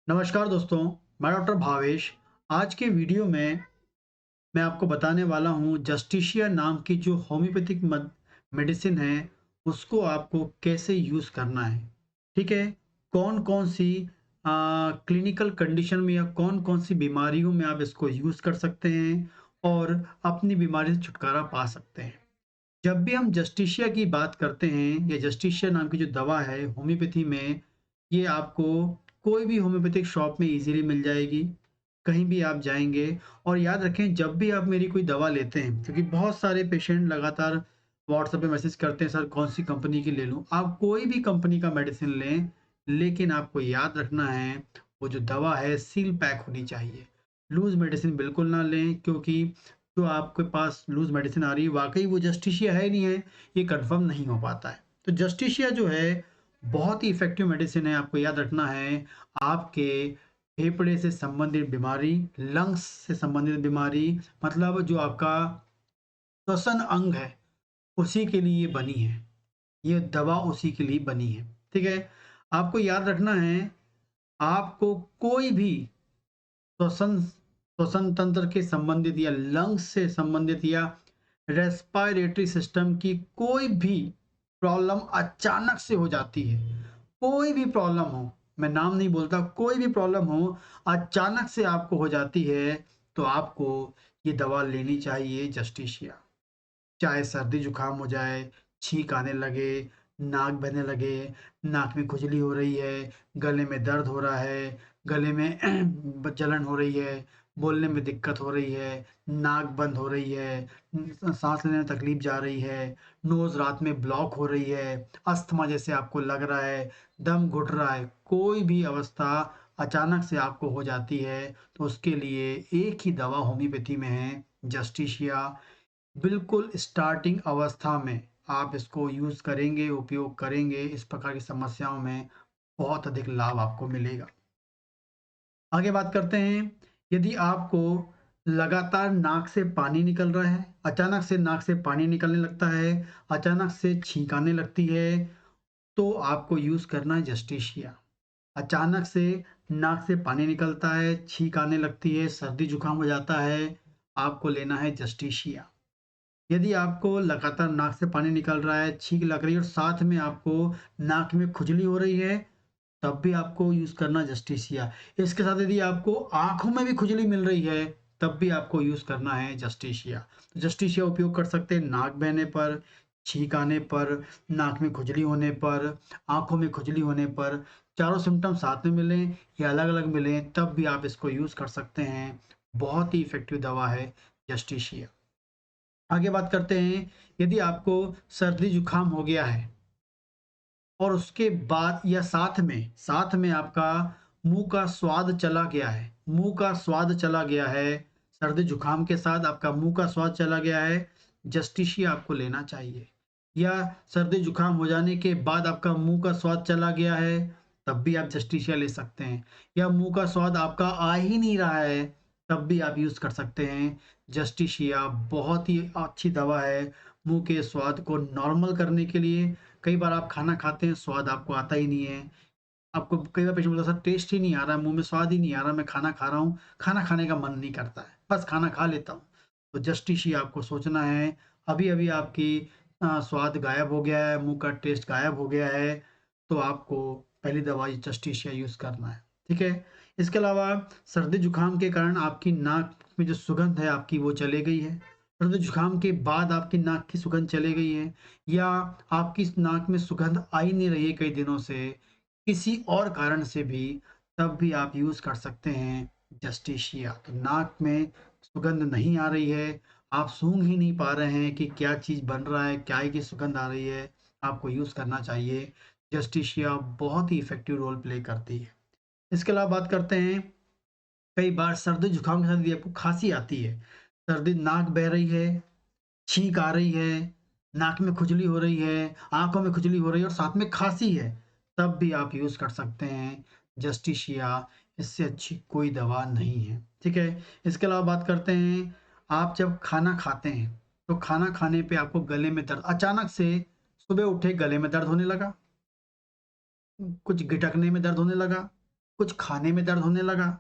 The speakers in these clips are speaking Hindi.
नमस्कार दोस्तों, मैं डॉक्टर भावेश। आज के वीडियो में मैं आपको बताने वाला हूँ जस्टिशिया नाम की जो होम्योपैथिक मेडिसिन है, उसको आपको कैसे यूज़ करना है। ठीक है? कौन-कौन सी क्लिनिकल कंडीशन में या कौन-कौन सी बीमारियों में आप इसको यूज़ कर सकते हैं और अपनी बीमारी से छुटकारा पा सकते हैं। जब भी हम जस्टिशिया की बात करते हैं या जस्टिशिया नाम की जो दवा है होम्योपैथी में, ये आपको कोई भी होम्योपैथिक शॉप में इजीली मिल जाएगी। कहीं भी आप जाएँगे और याद रखें जब भी आप मेरी कोई दवा लेते हैं, क्योंकि बहुत सारे पेशेंट लगातार व्हाट्सएप पे मैसेज करते हैं, सर कौन-सी कंपनी की ले लूँ? आप कोई भी कंपनी का मेडिसिन लें, लेकिन आपको याद रखना है वो जो दवा है सील पैक होनी चाहिए। लूज़ मेडिसिन बिल्कुल ना लें, क्योंकि जो आपके पास लूज़ मेडिसिन आ रही है वाक़ई वो जस्टिशिया है नहीं है, ये कन्फर्म नहीं हो पाता है। तो जस्टिशिया जो है बहुत ही इफ़ेक्टिव मेडिसिन है, आपको याद रखना है। आपके फेफड़े से संबंधित बीमारी, लंग्स से संबंधित बीमारी, मतलब जो आपका श्वसन अंग है, उसी के लिए ये बनी है। ये दवा उसी के लिए बनी है, ठीक है? आपको याद रखना है, आपको कोई भी श्वसन श्वसन तंत्र के संबंधित या लंग्स से संबंधित या रेस्पिरेटरी सिस्टम की कोई भी प्रॉब्लम अचानक से हो जाती है, कोई भी प्रॉब्लम हो, मैं नाम नहीं बोलता, कोई भी प्रॉब्लम हो, अचानक से आपको हो जाती है, तो आपको ये दवा लेनी चाहिए जस्टिशिया। चाहे सर्दी जुकाम हो जाए, छींक आने लगे, नाक बहने लगे, नाक में खुजली हो रही है, गले में दर्द हो रहा है, गले में जलन हो रही है, बोलने में दिक्कत हो रही है, नाक बंद हो रही है, सांस लेने में तकलीफ जा रही है, नोज रात में ब्लॉक हो रही है, अस्थमा जैसे आपको लग रहा है, दम घुट रहा है, कोई भी अवस्था अचानक से आपको हो जाती है, तो उसके लिए एक ही दवा होम्योपैथी में है, जस्टिशिया। बिल्कुल स्टार्टिंग अवस्था में आप इसको यूज़ करेंगे, उपयोग करेंगे, इस प्रकार की समस्याओं में बहुत अधिक लाभ आपको मिलेगा। आगे बात करते हैं, यदि आपको लगातार नाक से पानी निकल रहा है, अचानक से नाक से पानी निकलने लगता है, अचानक से छींक आने लगती है, तो आपको यूज़ करना है जस्टिशिया। अचानक से नाक से पानी निकलता है, छींक आने लगती है, सर्दी जुकाम हो जाता है, आपको लेना है जस्टिशिया। यदि आपको लगातार नाक से पानी निकल रहा है, छींक लग रही है और साथ में आपको नाक में खुजली हो रही है, तब भी आपको यूज़ करना जस्टिसिया। इसके साथ यदि आपको आँखों में भी खुजली मिल रही है, तब भी आपको यूज़ करना है जस्टिसिया। तो जस्टिसिया उपयोग कर सकते हैं नाक बहने पर, छींक आने पर, नाक में खुजली होने पर, आँखों में खुजली होने पर। चारों सिम्पटम साथ में मिलें या अलग-अलग मिलें, तब भी आप इसको यूज़ कर सकते हैं। बहुत ही इफ़ेक्टिव दवा है जस्टिसिया। आगे बात करते हैं, यदि आपको सर्दी जुकाम हो गया है और उसके बाद या साथ में आपका मुंह का स्वाद चला गया है, मुंह का स्वाद चला गया है, सर्दी जुकाम के साथ आपका मुंह का स्वाद चला गया है, जस्टिशिया आपको लेना चाहिए। या सर्दी जुकाम हो जाने के बाद आपका मुंह का स्वाद चला गया है, तब भी आप जस्टिशिया ले सकते हैं। या मुंह का स्वाद आपका आ ही नहीं रहा है, तब भी आप यूज़ कर सकते हैं जस्टिशिया। बहुत ही अच्छी दवा है मुंह के स्वाद को नॉर्मल करने के लिए। कई बार आप खाना खाते हैं, स्वाद आपको आता ही नहीं है। आपको कई बार पेशेंट बोलता है, "सर टेस्ट ही नहीं आ रहा है, मुँह में स्वाद ही नहीं आ रहा, मैं खाना खा रहा हूँ, खाना खाने का मन नहीं करता है, बस खाना खा लेता हूँ।" तो जस्टिशिया आपको सोचना है, अभी-अभी आपकी स्वाद गायब हो गया है, मुँह का टेस्ट गायब हो गया है, तो आपको पहली दवाई जस्टिशिया यूज़ करना है, ठीक है? इसके अलावा सर्दी-जुकाम के कारण आपकी नाक में जो सुगंध है आपकी वो चली गई है, सर्दी-जुकाम के बाद आपकी नाक की सुगंध चली गई है या आपकी इस नाक में सुगंध आ ही नहीं रही है कई दिनों से, किसी और कारण से भी, तब भी आप यूज़ कर सकते हैं जस्टिशिया। तो नाक में सुगंध नहीं आ रही है, आप सूँघ ही नहीं पा रहे हैं कि क्या चीज़ बन रहा है, क्या की सुगंध आ रही है, आपको यूज़ करना चाहिए। जस्टिशिया बहुत ही इफ़ेक्टिव रोल प्ले करती है। इसके अलावा बात करते हैं, कई बार सर्दी-जुकाम के साथ यदि आपको खाँसी आती है, सर्दी नाक बह रही है, छींक आ रही है, नाक में खुजली हो रही है, आँखों में खुजली हो रही है और साथ में खाँसी है, तब भी आप यूज़ कर सकते हैं जस्टिशिया। इससे अच्छी कोई दवा नहीं है, ठीक है? इसके अलावा बात करते हैं, आप जब खाना खाते हैं, तो खाना खाने पे आपको गले में दर्द अचानक से सुबह उठे गले में दर्द होने लगा, कुछ गिटकने में दर्द होने लगा, कुछ खाने में दर्द होने लगा,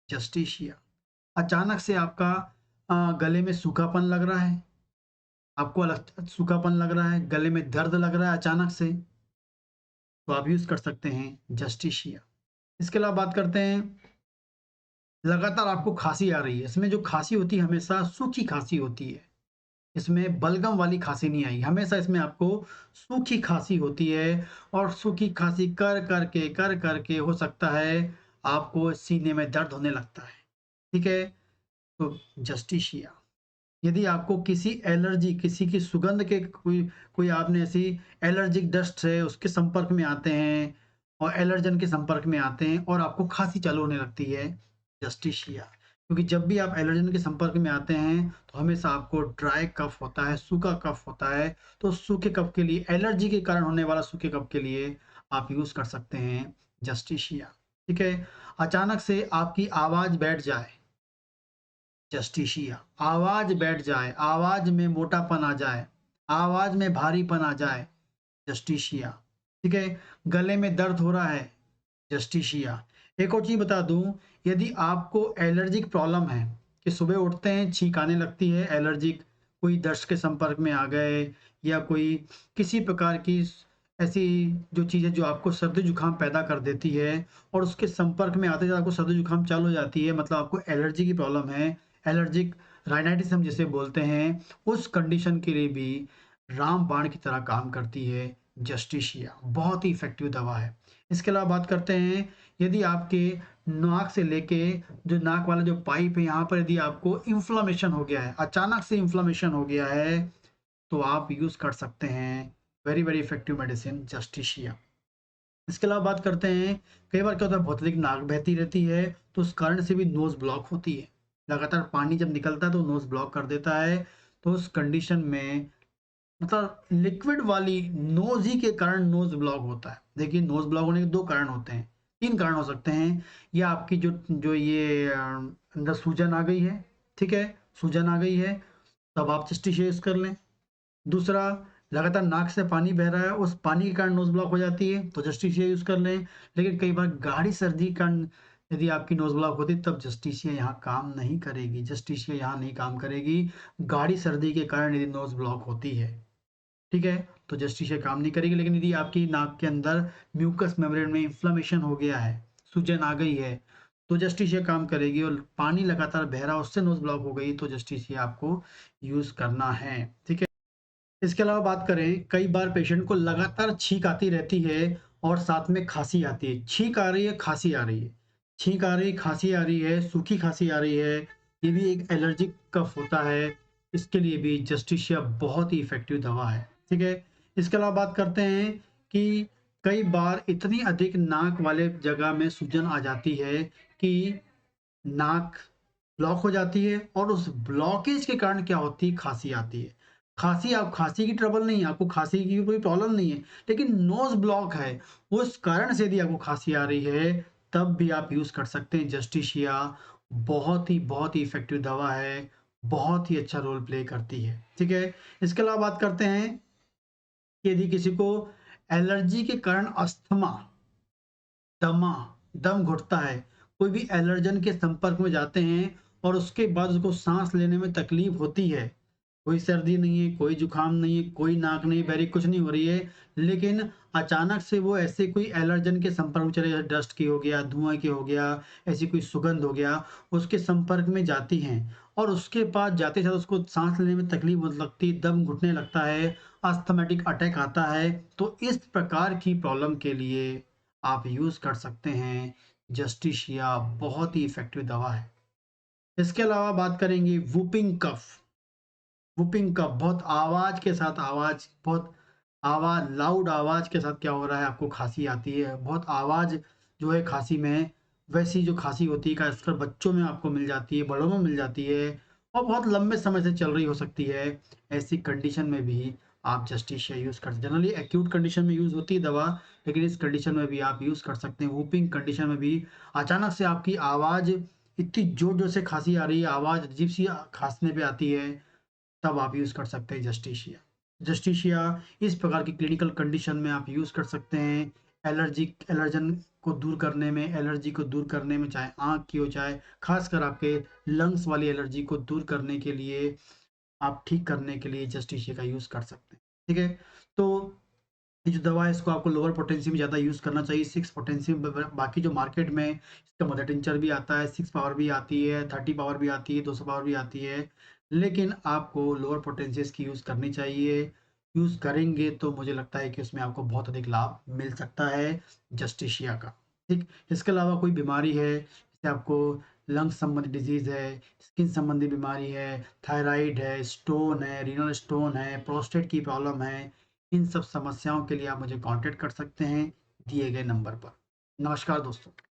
जस्टिशिया। अचानक से आपका गले में सूखापन लग रहा है, आपको सूखापन लग रहा है, गले में दर्द लग रहा है अचानक से, तो आप यूज़ कर सकते हैं जस्टिशिया। इसके अलावा बात करते हैं, लगातार आपको खाँसी आ रही है, इसमें जो खाँसी होती है हमेशा सूखी खाँसी होती है। इसमें बलगम वाली खाँसी नहीं आएगी, हमेशा इसमें आपको सूखी खाँसी होती है और सूखी खाँसी कर के हो सकता है आपको सीने में दर्द होने लगता है, ठीक है? तो जस्टिशिया। यदि आपको किसी एलर्जी, किसी की सुगंध के कोई कोई आपने ऐसी एलर्जिक डस्ट है, उसके संपर्क में आते हैं और एलर्जन के संपर्क में आते हैं और आपको खाँसी चालू होने लगती है, जस्टिशिया। क्योंकि जब भी आप एलर्जन के संपर्क में आते हैं, तो हमेशा आपको ड्राई कफ़ होता है, सूखा कफ़ होता है। तो सूखे कफ़ के लिए, एलर्जी के कारण होने वाला सूखे कफ़ के लिए आप यूज़ कर सकते हैं जस्टिशिया, ठीक है? अचानक से आपकी आवाज़ बैठ जाए, जस्टिशिया। आवाज़ बैठ जाए, आवाज़ में मोटापन आ जाए, आवाज़ में भारीपन आ जाए, जस्टिशिया, ठीक है? गले में दर्द हो रहा है, जस्टिशिया। एक और चीज़ बता दूँ, यदि आपको एलर्जिक प्रॉब्लम है कि सुबह उठते हैं छींक आने लगती है, एलर्जिक कोई डस्ट के संपर्क में आ गए या कोई किसी प्रकार की ऐसी जो चीज़ है जो आपको सर्दी-जुकाम पैदा कर देती है और उसके संपर्क में आते ही आपको सर्दी-जुकाम चालू हो जाती है, मतलब आपको एलर्जी की प्रॉब्लम है, एलर्जिक राइनाइटिस हम जिसे बोलते हैं, उस कंडीशन के लिए भी रामबाण की तरह काम करती है जस्टिशिया, बहुत ही इफ़ेक्टिव दवा है। इसके अलावा बात करते हैं, यदि आपके नाक से लेके जो नाक वाला जो पाइप है, यहाँ पर यदि आपको इन्फ्लेमेशन हो गया है, अचानक से इन्फ्लेमेशन हो गया है, तो आप यूज़ कर सकते हैं very, very effective medicine Justicia. इसके अलावा बात करते हैं, कई बार क्या होता है बहुत अधिक नाक बहती रहती है, तो उस कारण से भी नोज़ ब्लॉक होती है। लगातार पानी जब निकलता है तो नोज़ ब्लॉक कर देता है, तो उस कंडीशन में मतलब लिक्विड वाली नोज़ ही के कारण नोज़ ब्लॉक होता है। देखिए नोज़ ब्लॉक होने के 2 कारण होते हैं, 3 कारण हो सकते हैं। या आपकी जो जो ये अंदर सूजन आ गई है, ठीक है? सूजन आ गई है, तब आप जस्टिस यूज़ कर लें। दूसरा, लगातार नाक से पानी बह रहा है, उस पानी के कारण नोज़ ब्लॉक हो जाती है, तो जस्टिसिया यूज़ कर लें। लेकिन कई बार गाढ़ी सर्दी के कारण यदि आपकी नोज़ ब्लॉक होती है, तब जस्टिसिया यहाँ काम नहीं करेगी, जस्टिसिया यहाँ नहीं काम करेगी। गाढ़ी सर्दी के कारण यदि नोज़ ब्लॉक होती है, ठीक है? तो जस्टिसिया काम नहीं करेगी। लेकिन यदि आपकी नाक के अंदर म्यूकस मेम्ब्रेन में इन्फ्लेमेशन हो गया है, सूजन आ गई है, तो जस्टिसिया काम करेगी और पानी लगातार बह रहा है, उससे नोज़ ब्लॉक हो गई, तो जस्टिसिया आपको यूज़ करना है, ठीक है? इसके अलावा बात करें, कई बार पेशेंट को लगातार छींक आती रहती है और साथ में खाँसी आती है। छींक आ रही है, खाँसी आ रही है। छींक आ रही, खाँसी आ रही है, सूखी खाँसी आ रही है। ये भी एक एलर्जिक कफ होता है। इसके लिए भी जस्टिसिया बहुत ही इफ़ेक्टिव दवा है। ठीक है? इसके अलावा बात करते हैं कि कई बार इतनी अधिक नाक वाले जगह में सूजन आ जाती है कि नाक ब्लॉक हो जाती है और उस ब्लॉकेज के कारण क्या होती है, खाँसी आती है। खाँसी की ट्रबल नहीं है, आपको खाँसी की कोई प्रॉब्लम नहीं है, लेकिन नोज़ ब्लॉक है, उस कारण से यदि आपको खाँसी आ रही है, तब भी आप यूज़ कर सकते हैं जस्टिसिया। बहुत ही इफ़ेक्टिव दवा है, बहुत ही अच्छा रोल प्ले करती है, ठीक है? इसके अलावा बात करते हैं कि यदि किसी को एलर्जी के कारण अस्थमा, दमा, दम घुटता है, कोई भी एलर्जन के संपर्क में जाते हैं और उसके बाद उसको साँस लेने में तकलीफ़ होती है। कोई सर्दी नहीं है, कोई जुकाम नहीं है, कोई नाक नहीं बह रही, कुछ नहीं हो रही है, लेकिन अचानक से वो ऐसे कोई एलर्जन के संपर्क में चले, जैसे डस्ट की हो गया, धुआँ की हो गया, ऐसी कोई सुगंध हो गया, उसके संपर्क में जाती हैं और उसके बाद जाते साथ उसको साँस लेने में तकलीफ़ होने लगती है, दम घुटने लगता है, अस्थमैटिक अटैक आता है। तो इस प्रकार की प्रॉब्लम के लिए आप यूज़ कर सकते हैं जस्टिसिया, बहुत ही इफ़ेक्टिव दवा है। इसके अलावा बात करेंगे वूपिंग कफ। वूपिंग कफ बहुत आवाज़ के साथ, बहुत आवाज़, लाउड आवाज़ के साथ क्या हो रहा है, आपको खाँसी आती है। बहुत आवाज़ जो है खाँसी में, वैसी जो खाँसी होती है ख़ासकर बच्चों में आपको मिल जाती है, बड़ों में मिल जाती है और बहुत लंबे समय से चल रही हो सकती है। ऐसी कंडीशन में भी आप जस्टिसिया यूज़ कर, जनरली एक्यूट कंडीशन में यूज़ होती है दवा, लेकिन इस कंडीशन में भी आप यूज़ कर सकते हैं। वूपिंग कंडीशन में भी अचानक से आपकी आवाज़ इतनी ज़ोर-ज़ोर से खाँसी आ रही है, आवाज़ अजीब-सी खाँसने पे आती है, तब आप यूज़ कर सकते हैं जस्टिसिया। जस्टिसिया इस प्रकार की क्लिनिकल कंडीशन में आप यूज़ कर सकते हैं। एलर्जन को दूर करने में, एलर्जी को दूर करने में, चाहे आँख की हो, चाहे ख़ासकर आपके लंग्स वाली एलर्जी को दूर करने के लिए, आप ठीक करने के लिए जस्टिशिया का यूज़ कर सकते हैं। ठीक है? तो ये जो दवा है इसको आपको लोअर पोटेंसी में ज़्यादा यूज़ करना चाहिए। 6 पोटेंसी ब ब बाकी जो मार्केट में इसका मदर टिंचर भी आता है, 6 पावर भी आती है, 30 पावर भी आती है, 200 पावर भी आती है। लेकिन आपको लोअर पोटेंसी इसकी यूज़ करनी चाहिए। यूज़ करेंगे तो मुझे लगता है कि उसमें आपको बहुत अधिक लाभ मिल सकता है जस्टिशिया का। ठीक? इसके अलावा कोई बीमारी है, जैसे आपको लंग्स संबंधी डिज़ीज़ है, स्किन संबंधी बीमारी है, थायरॉइड है, स्टोन है, रीनल स्टोन है, प्रोस्टेट की प्रॉब्लम है, इन सब समस्याओं के लिए आप मुझे कॉन्टैक्ट कर सकते हैं दिए गए नंबर पर। नमस्कार दोस्तों।